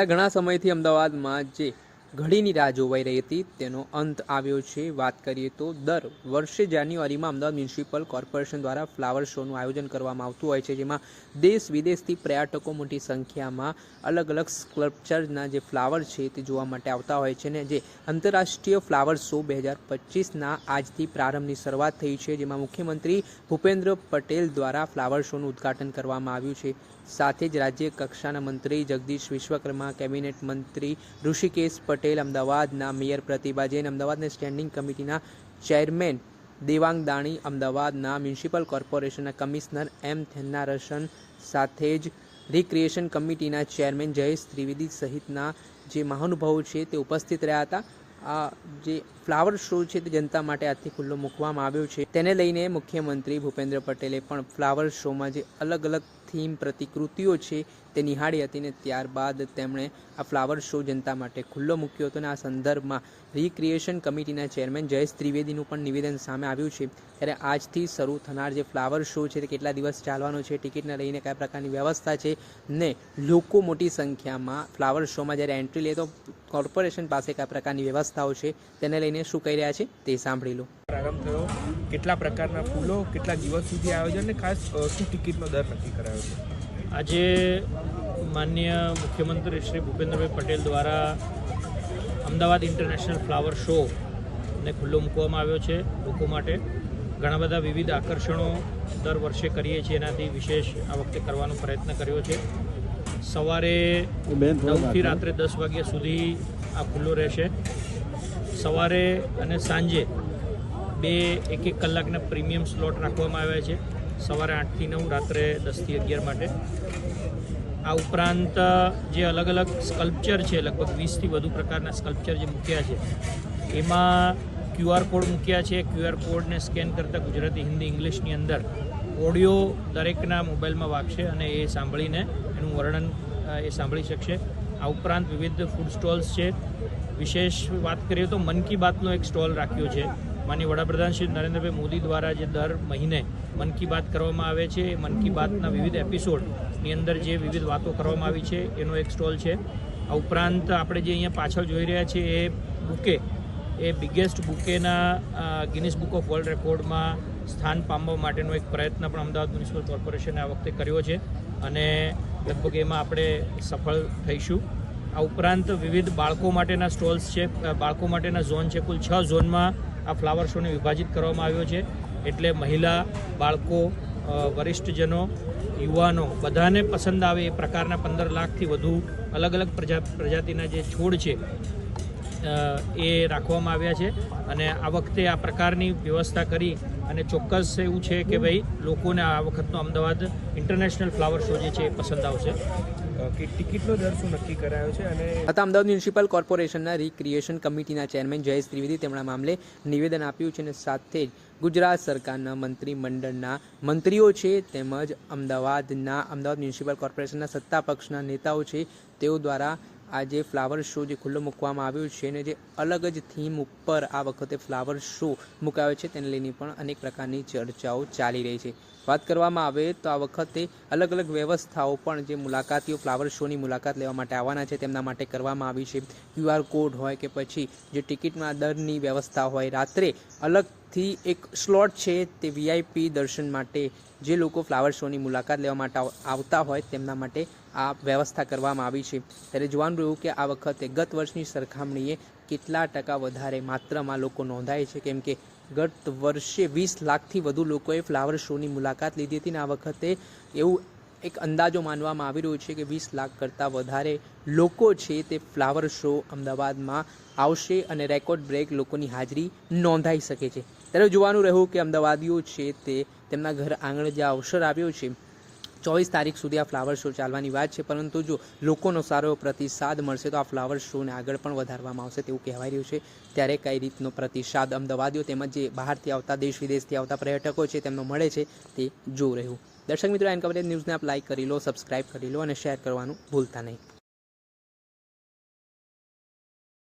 ઘણા સમયથી અમદાવાદમાં જે ઘડીની રાહ જોવાઈ રહી હતી તેનો અંત આવ્યો છે। વાત કરીએ તો દર વર્ષે જાન્યુઆરીમાં અમદાવાદ મ્યુનિસિપલ કોર્પોરેશન દ્વારા ફ્લાવર શોનું આયોજન કરવામાં આવતું હોય છે, જેમાં દેશ વિદેશથી પર્યટકો મોટી સંખ્યામાં અલગ અલગ સ્કલ્પચરના જે ફ્લાવર છે તે જોવા માટે આવતા હોય છે। ને જે આંતરરાષ્ટ્રીય ફ્લાવર શો 2025ના આજથી પ્રારંભની શરૂઆત થઈ છે, જેમાં મુખ્યમંત્રી ભૂપેન્દ્ર પટેલ દ્વારા ફ્લાવર શોનું ઉદ્ઘાટન કરવામાં આવ્યું છે। સાથે જ રાજ્ય કક્ષાના મંત્રી જગદીશ વિશ્વકર્મા, કેબિનેટ મંત્રી ઋષિકેશ પટેલ, અમદાવાદના મેયર પ્રતિભા જૈન, અમદાવાદના સ્ટેન્ડિંગ કમિટીના ચેરમેન દેવાંગ દાણી, અમદાવાદના મ્યુનિસિપલ કોર્પોરેશનના કમિશનર એમ થેન્નારસન, સાથે જ રિક્રિએશન કમિટીના ચેરમેન જયેશ ત્રિવેદી સહિતના જે મહાનુભાવો છે તે ઉપસ્થિત રહ્યા હતા। આ જે ફ્લાવર શો છે તે જનતા માટે આજથી ખુલ્લો મૂકવામાં આવ્યો છે, તેને લઈને મુખ્યમંત્રી ભૂપેન્દ્ર પટેલે પણ ફ્લાવર શોમાં જે અલગ અલગ થીમ પ્રતિકૃતિઓ છે તે નિહાળી હતી ને ત્યારબાદ તેમણે આ ફ્લાવર શો જનતા માટે ખુલ્લો મૂક્યો હતો। અને આ સંદર્ભમાં રિક્રિએશન કમિટીના ચેરમેન જયેશ ત્રિવેદીનું પણ નિવેદન સામે આવ્યું છે। ત્યારે આજથી શરૂ થનાર જે ફ્લાવર શો છે તે કેટલા દિવસ ચાલવાનો છે, ટિકિટને લઈને કયા પ્રકારની વ્યવસ્થા છે ને લોકો મોટી સંખ્યામાં ફ્લાવર શોમાં જ્યારે એન્ટ્રી લે તો કોર્પોરેશન પાસે કયા પ્રકારની વ્યવસ્થાઓ છે તેને લઈને શું કહી રહ્યા છે તે સાંભળી લો। પ્રારંભ થયો, કેટલા પ્રકારના ફૂલો, કેટલા દિવસ સુધી આયોજન ને ખાસ શું ટિકિટનો દર નક્કી કરાયો છે? આજે માનનીય મુખ્યમંત્રી શ્રી ભૂપેન્દ્રભાઈ પટેલ દ્વારા અમદાવાદ ઇન્ટરનેશનલ ફ્લાવર શોને ખુલ્લો મૂકવામાં આવ્યો છે લોકો માટે। ઘણા બધા વિવિધ આકર્ષણો દર વર્ષે કરીએ છીએ, એનાથી વિશેષ આ વખતે કરવાનો પ્રયત્ન કર્યો છે। સવારે 9થી રાત્રે 10 વાગ્યા સુધી આ ખુલ્લો રહેશે। સવારે અને સાંજે બે એક કલાકના પ્રીમિયમ સ્લોટ રાખવામાં આવ્યા છે, સવારે 8થી 9, રાત્રે 10થી 11 માટે। આ ઉપરાંત જે અલગ અલગ સ્કલ્પચર છે, લગભગ 20થી વધુ પ્રકારના સ્કલ્પચર જે મૂક્યા છે, એમાં QR કોડ મૂક્યા છે। QR કોડને સ્કેન કરતાં ગુજરાતી, હિન્દી, ઇંગ્લિશની અંદર ઓડિયો દરેકના મોબાઈલમાં વાગશે અને એ સાંભળીને એનું વર્ણન એ સાંભળી શકશે। આ ઉપરાંત વિવિધ ફૂડ સ્ટોલ્સ છે। વિશેષ વાત કરીએ તો મન કી બાતનો એક સ્ટોલ રાખ્યો છે। માનનીય વડાપ્રધાન શ્રી નરેન્દ્રભાઈ મોદી દ્વારા જે દર મહિને મન કી બાત કરવામાં આવે છે, એ મન કી બાતના વિવિધ એપિસોડની અંદર જે વિવિધ વાતો કરવામાં આવી છે એનો એક સ્ટોલ છે। આ ઉપરાંત આપણે જે અહીંયા પાછળ જોઈ રહ્યા છીએ એ બુકે, એ બિગેસ્ટ બુકેના ગિનિસ બુક ઓફ વર્લ્ડ રેકોર્ડમાં સ્થાન પામવા માટેનો એક પ્રયત્ન પણ અમદાવાદ મ્યુનિસિપલ કોર્પોરેશને આ વખતે કર્યો છે અને લગભગ એમાં આપણે સફળ થઈશું। આ ઉપરાંત વિવિધ બાળકો માટેના સ્ટોલ્સ છે, બાળકો માટેના ઝોન છે। કુલ 6 ઝોનમાં આ ફ્લાવર શોને વિભાજિત કરવામાં આવ્યો છે, એટલે મહિલા, બાળકો, વરિષ્ઠજનો, યુવાનો બધાને પસંદ આવે એ પ્રકારના 15 લાખથી વધુ અલગ અલગ પ્રજાતિના જે છોડ છે એ રાખવામાં આવ્યા છે। અને આ વખતે આ પ્રકારની વ્યવસ્થા કરી અને ચોક્કસ એવું છે કે ભાઈ લોકોને આ વખતનો અમદાવાદ ઇન્ટરનેશનલ ફ્લાવર શો જે છે એ પસંદ આવશે। કે ટિકિટનો દર શું નક્કી કરાયો છે? અને અમદાવાદ મ્યુનિસિપલ કોર્પોરેશનના રિક્રિએશન કમિટીના ચેરમેન જયેશ ત્રિવેદી તેમણે મામલે નિવેદન આપ્યું છે અને સાથે જ ગુજરાત સરકારના મંત્રીમંડળના મંત્રીઓ છે તેમજ અમદાવાદ મ્યુનિસિપલ કોર્પોરેશનના સત્તા પક્ષના નેતાઓ છે તેઓ દ્વારા આ જે ફ્લાવર શો જે ખુલ્લો મૂકવામાં આવ્યો છે અને જે અલગ જ થીમ ઉપર આ વખતે ફ્લાવર શો મુકાયો છે તેને લઈને પણ અનેક પ્રકારની ચર્ચાઓ ચાલી રહી છે। વાત કરવામાં આવે તો આ વખતે અલગ અલગ વ્યવસ્થાઓ પણ જે મુલાકાતીઓ ફ્લાવર શોની મુલાકાત લેવા માટે આવવાના છે તેમના માટે કરવામાં આવી છે। QR કોડ હોય કે પછી જે ટિકિટના દરની વ્યવસ્થા હોય, રાત્રે અલગથી એક સ્લોટ છે તે VIP દર્શન માટે જે લોકો ફ્લાવર શોની મુલાકાત લેવા માટે આવતા હોય તેમના માટે આ વ્યવસ્થા કરવામાં આવી છે। ત્યારે જોવાનું રહ્યું કે આ વખતે ગત વર્ષની સરખામણીએ કેટલા ટકા વધારે માત્રામાં લોકો નોંધાય છે, કેમ કે ગત વર્ષે 20 લાખથી વધુ લોકોએ ફ્લાવર શોની મુલાકાત લીધી હતી ને આ વખતે એવું એક અંદાજો માનવામાં આવી રહ્યો છે કે 20 લાખ કરતાં વધારે લોકો છે તે ફ્લાવર શો અમદાવાદમાં આવશે અને રેકોર્ડ બ્રેક લોકોની હાજરી નોંધાઈ શકે છે। ત્યારે જોવાનું રહ્યું કે અમદાવાદીઓ છે તે તેમના ઘર આંગણે જે અવસર આવ્યો છે 24 તારીખ સુધી આ ફ્લાવર શો ચાલવાની વાત છે, પરંતુ જો લોકોનો સારો પ્રતિસાદ મળશે તો આ ફ્લાવર શોને આગળ પણ વધારવામાં આવશે તેવું કહેવાય રહ્યું છે। ત્યારે કઈ રીતનો પ્રતિસાદ અમદાવાદીઓ તેમજ જે બહારથી આવતા, દેશ વિદેશથી આવતા પર્યટકો છે તેમનો મળે છે તે જોવું રહ્યું। દર્શક મિત્રો, એન કવરેજ ન્યૂઝને આપ લાઇક કરી લો, સબસ્ક્રાઇબ કરી લો અને શેર કરવાનું ભૂલતા નહીં।